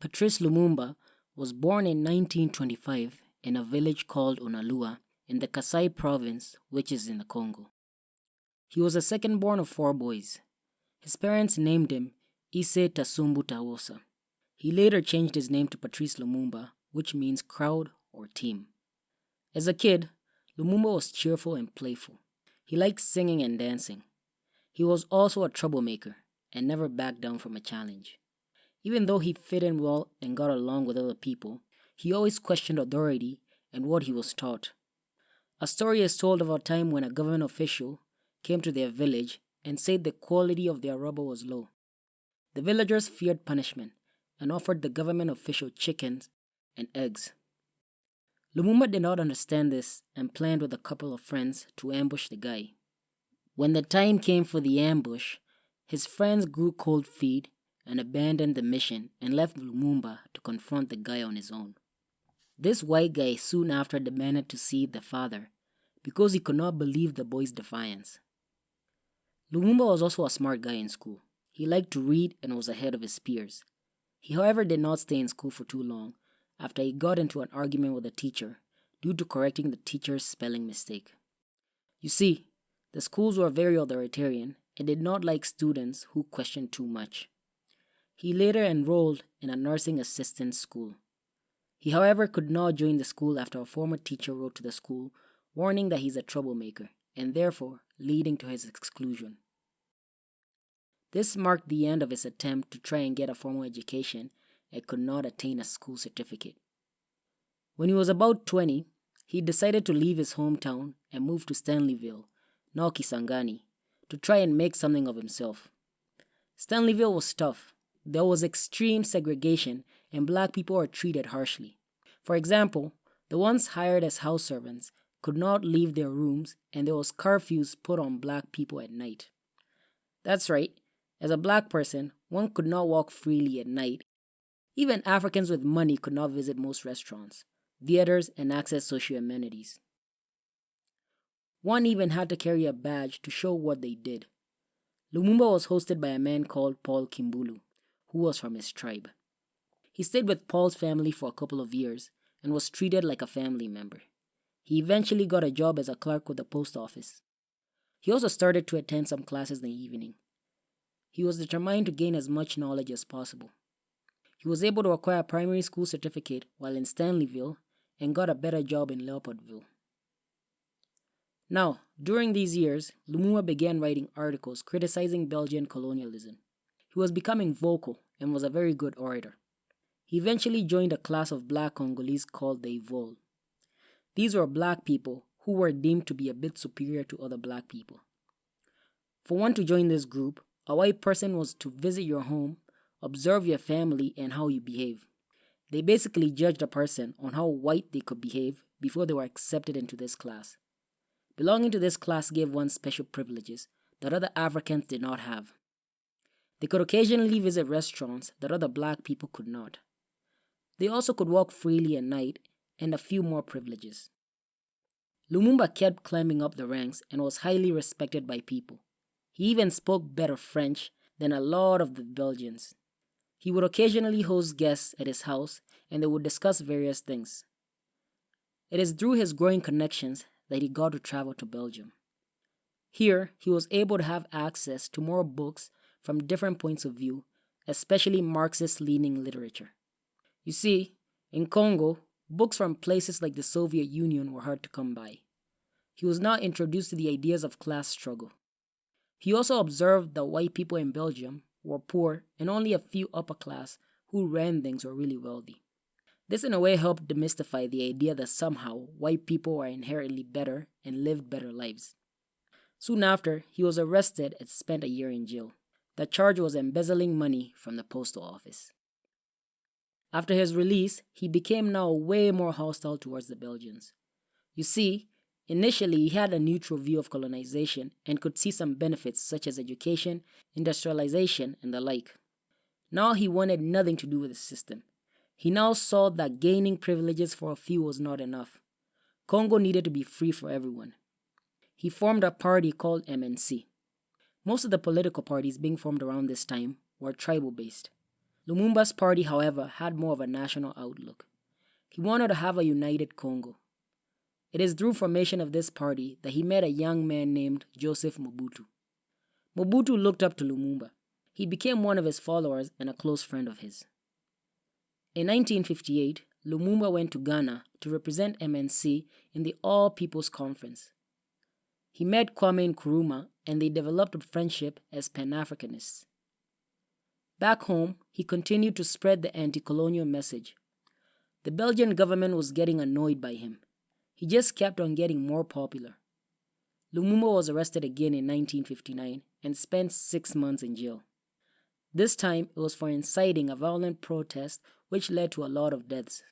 Patrice Lumumba was born in 1925 in a village called Onalua in the C.I.A province, which is in the Congo. He was the second born of four boys. His parents named him Ise Tasumbu Tawosa. He later changed his name to Patrice Lumumba, which means crowd or team. As a kid, Lumumba was cheerful and playful. He liked singing and dancing. He was also a troublemaker and never backed down from a challenge. Even though he fit in well and got along with other people, he always questioned authority and what he was taught. A story is told of a time when a government official came to their village and said the quality of their rubber was low. The villagers feared punishment and offered the government official chickens and eggs. Lumumba did not understand this and planned with a couple of friends to ambush the guy. When the time came for the ambush, his friends grew cold feet and abandoned the mission and left Lumumba to confront the guy on his own. This white guy soon after demanded to see the father because he could not believe the boy's defiance. Lumumba was also a smart guy in school. He liked to read and was ahead of his peers. He, however, did not stay in school for too long after he got into an argument with a teacher due to correcting the teacher's spelling mistake. You see, the schools were very authoritarian and did not like students who questioned too much. He later enrolled in a nursing assistant school. He, however, could not join the school after a former teacher wrote to the school warning that he's a troublemaker and therefore leading to his exclusion. This marked the end of his attempt to try and get a formal education and could not attain a school certificate. When he was about 20, he decided to leave his hometown and move to Stanleyville, now Kisangani, to try and make something of himself. Stanleyville was tough. There was extreme segregation and black people were treated harshly. For example, the ones hired as house servants could not leave their rooms and there was curfews put on black people at night. That's right, as a black person, one could not walk freely at night. Even Africans with money could not visit most restaurants, theaters, and access social amenities. One even had to carry a badge to show what they did. Lumumba was hosted by a man called Paul Kimbulu, who was from his tribe. He stayed with Paul's family for a couple of years and was treated like a family member. He eventually got a job as a clerk with the post office. He also started to attend some classes in the evening. He was determined to gain as much knowledge as possible. He was able to acquire a primary school certificate while in Stanleyville and got a better job in Leopoldville. Now, during these years, Lumumba began writing articles criticizing Belgian colonialism. He was becoming vocal and was a very good orator. He eventually joined a class of black Congolese called the Evolue. These were black people who were deemed to be a bit superior to other black people. For one to join this group, a white person was to visit your home, observe your family, and how you behave. They basically judged a person on how white they could behave before they were accepted into this class. Belonging to this class gave one special privileges that other Africans did not have. They could occasionally visit restaurants that other black people could not. They also could walk freely at night and a few more privileges. Lumumba kept climbing up the ranks and was highly respected by people. He even spoke better French than a lot of the Belgians. He would occasionally host guests at his house and they would discuss various things. It is through his growing connections that he got to travel to Belgium. Here, he was able to have access to more books from different points of view, especially Marxist-leaning literature. You see, in Congo, books from places like the Soviet Union were hard to come by. He was now introduced to the ideas of class struggle. He also observed that white people in Belgium were poor and only a few upper class who ran things were really wealthy. This in a way helped demystify the idea that somehow white people were inherently better and lived better lives. Soon after, he was arrested and spent a year in jail. The charge was embezzling money from the postal office. After his release, he became now way more hostile towards the Belgians. You see, initially he had a neutral view of colonization and could see some benefits such as education, industrialization, and the like. Now he wanted nothing to do with the system. He now saw that gaining privileges for a few was not enough. Congo needed to be free for everyone. He formed a party called MNC. Most of the political parties being formed around this time were tribal-based. Lumumba's party, however, had more of a national outlook. He wanted to have a united Congo. It is through formation of this party that he met a young man named Joseph Mobutu. Mobutu looked up to Lumumba. He became one of his followers and a close friend of his. In 1958, Lumumba went to Ghana to represent MNC in the All People's Conference. He met Kwame Nkrumah and they developed a friendship as Pan-Africanists. Back home, he continued to spread the anti-colonial message. The Belgian government was getting annoyed by him. He just kept on getting more popular. Lumumba was arrested again in 1959 and spent 6 months in jail. This time, it was for inciting a violent protest which led to a lot of deaths.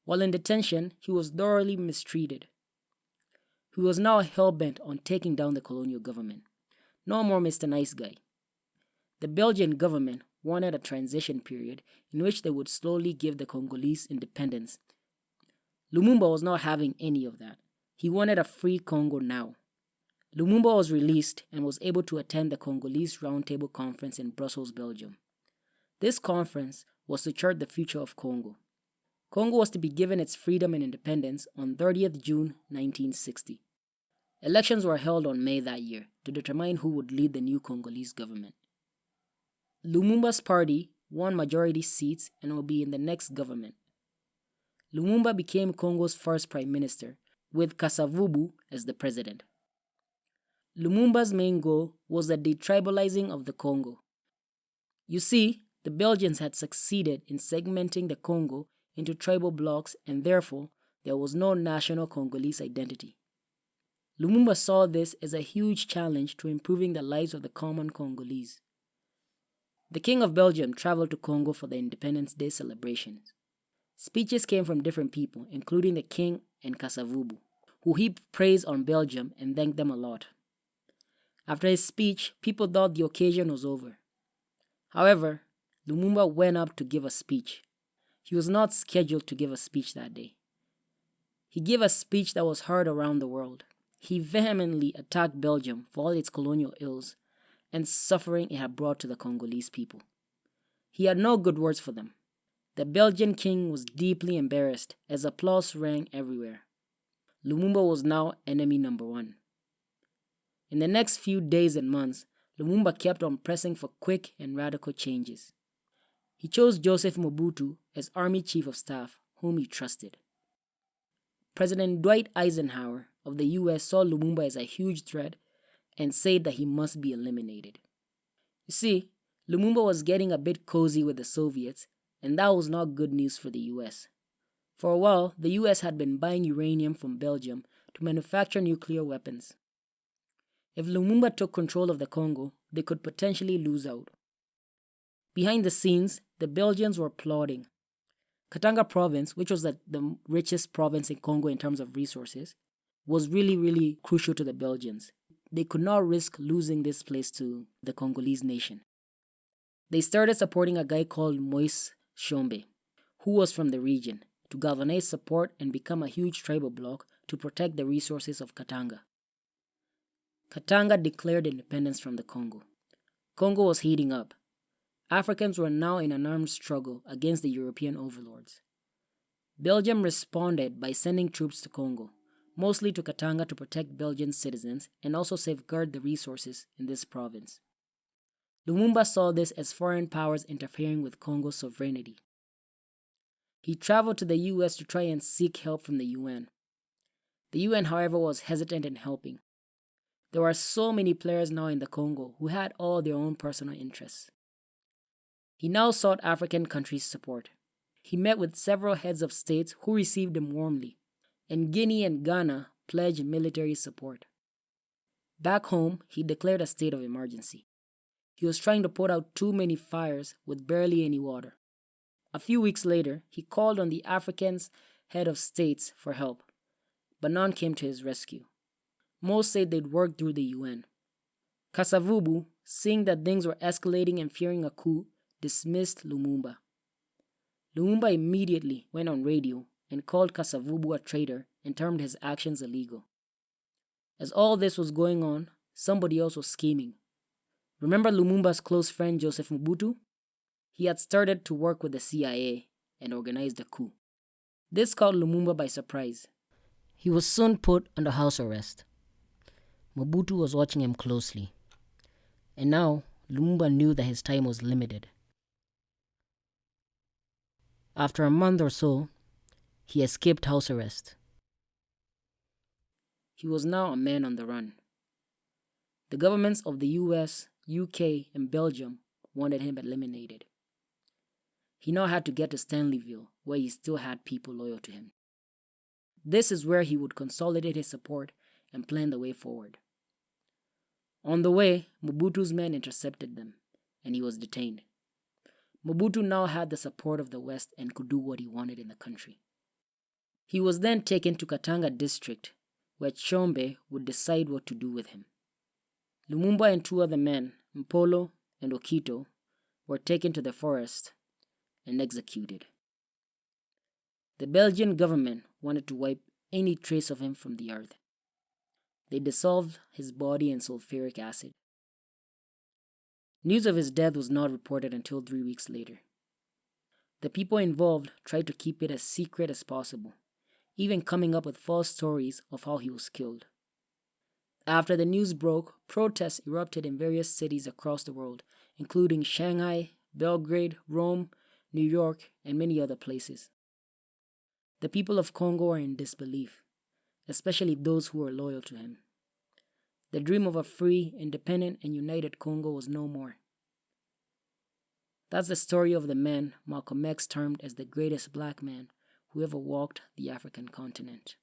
While in detention, he was thoroughly mistreated. He was now hell-bent on taking down the colonial government. No more Mr. Nice Guy. The Belgian government wanted a transition period in which they would slowly give the Congolese independence. Lumumba was not having any of that. He wanted a free Congo now. Lumumba was released and was able to attend the Congolese Roundtable Conference in Brussels, Belgium. This conference was to chart the future of Congo. Congo was to be given its freedom and independence on 30th June 1960. Elections were held on May that year to determine who would lead the new Congolese government. Lumumba's party won majority seats and will be in the next government. Lumumba became Congo's first prime minister, with Kasavubu as the president. Lumumba's main goal was the detribalizing of the Congo. You see, the Belgians had succeeded in segmenting the Congo into tribal blocks and therefore there was no national Congolese identity. Lumumba saw this as a huge challenge to improving the lives of the common Congolese. The King of Belgium traveled to Congo for the Independence Day celebrations. Speeches came from different people, including the King and Kasavubu, who heaped praise on Belgium and thanked them a lot. After his speech, people thought the occasion was over. However, Lumumba went up to give a speech. He was not scheduled to give a speech that day. He gave a speech that was heard around the world. He vehemently attacked Belgium for all its colonial ills and suffering it had brought to the Congolese people. He had no good words for them. The Belgian king was deeply embarrassed as applause rang everywhere. Lumumba was now enemy number one. In the next few days and months, Lumumba kept on pressing for quick and radical changes. He chose Joseph Mobutu as Army Chief of Staff, whom he trusted. President Dwight Eisenhower of the US saw Lumumba as a huge threat and said that he must be eliminated. You see, Lumumba was getting a bit cozy with the Soviets, and that was not good news for the US. For a while, the US had been buying uranium from Belgium to manufacture nuclear weapons. If Lumumba took control of the Congo, they could potentially lose out. Behind the scenes, the Belgians were plotting. Katanga province, which was the richest province in Congo in terms of resources, was really crucial to the Belgians. They could not risk losing this place to the Congolese nation. They started supporting a guy called Moise Tshombe, who was from the region, to galvanize support and become a huge tribal bloc to protect the resources of Katanga. Katanga declared independence from the Congo. Congo was heating up. Africans were now in an armed struggle against the European overlords. Belgium responded by sending troops to Congo, mostly to Katanga to protect Belgian citizens and also safeguard the resources in this province. Lumumba saw this as foreign powers interfering with Congo's sovereignty. He traveled to the US to try and seek help from the UN. The UN, however, was hesitant in helping. There were so many players now in the Congo who had all their own personal interests. He now sought African countries' support. He met with several heads of states who received him warmly, and Guinea and Ghana pledged military support. Back home, he declared a state of emergency. He was trying to put out too many fires with barely any water. A few weeks later, he called on the Africans' head of states for help, but none came to his rescue. Most said they'd work through the UN. Kasavubu, seeing that things were escalating and fearing a coup, dismissed Lumumba. Lumumba immediately went on radio and called Kasavubu a traitor and termed his actions illegal. As all this was going on, somebody else was scheming. Remember Lumumba's close friend Joseph Mobutu? He had started to work with the CIA and organized a coup. This caught Lumumba by surprise. He was soon put under house arrest. Mobutu was watching him closely. And now, Lumumba knew that his time was limited. After a month or so, he escaped house arrest. He was now a man on the run. The governments of the US, UK, and Belgium wanted him eliminated. He now had to get to Stanleyville, where he still had people loyal to him. This is where he would consolidate his support and plan the way forward. On the way, Mobutu's men intercepted them, and he was detained. Mobutu now had the support of the West and could do what he wanted in the country. He was then taken to Katanga district, where Chombe would decide what to do with him. Lumumba and two other men, Mpolo and Okito, were taken to the forest and executed. The Belgian government wanted to wipe any trace of him from the earth. They dissolved his body in sulfuric acid. News of his death was not reported until 3 weeks later. The people involved tried to keep it as secret as possible, even coming up with false stories of how he was killed. After the news broke, protests erupted in various cities across the world, including Shanghai, Belgrade, Rome, New York, and many other places. The people of Congo are in disbelief, especially those who were loyal to him. The dream of a free, independent, and united Congo was no more. That's the story of the man Malcolm X termed as the greatest black man who ever walked the African continent.